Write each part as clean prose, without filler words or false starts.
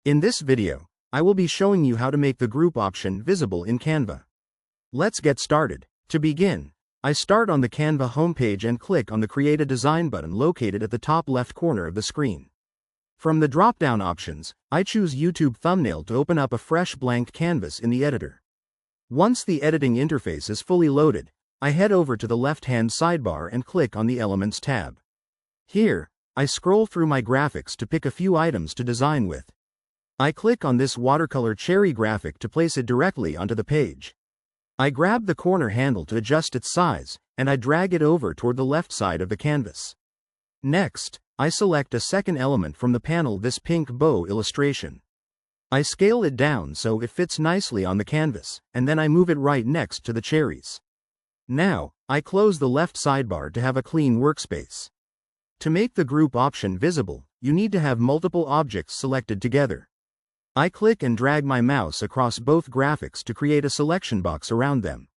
In this video, I will be showing you how to make the group option visible in Canva. Let's get started. To begin, I start on the Canva homepage and click on the Create a Design button located at the top left corner of the screen. From the drop-down options, I choose YouTube Thumbnail to open up a fresh blank canvas in the editor. Once the editing interface is fully loaded, I head over to the left-hand sidebar and click on the Elements tab. Here, I scroll through my graphics to pick a few items to design with. I click on this watercolor cherry graphic to place it directly onto the page. I grab the corner handle to adjust its size, and I drag it over toward the left side of the canvas. Next, I select a second element from the panel, this pink bow illustration. I scale it down so it fits nicely on the canvas, and then I move it right next to the cherries. Now, I close the left sidebar to have a clean workspace. To make the group option visible, you need to have multiple objects selected together. I click and drag my mouse across both graphics to create a selection box around them.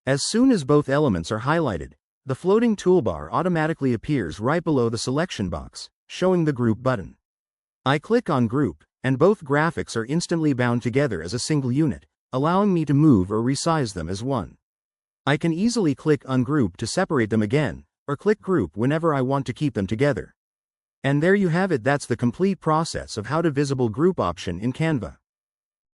As soon as both elements are highlighted, the floating toolbar automatically appears right below the selection box, showing the Group button. I click on Group, and both graphics are instantly bound together as a single unit, allowing me to move or resize them as one. I can easily click Ungroup to separate them again, or click Group whenever I want to keep them together. And there you have it. That's the complete process of how to visible group option in Canva.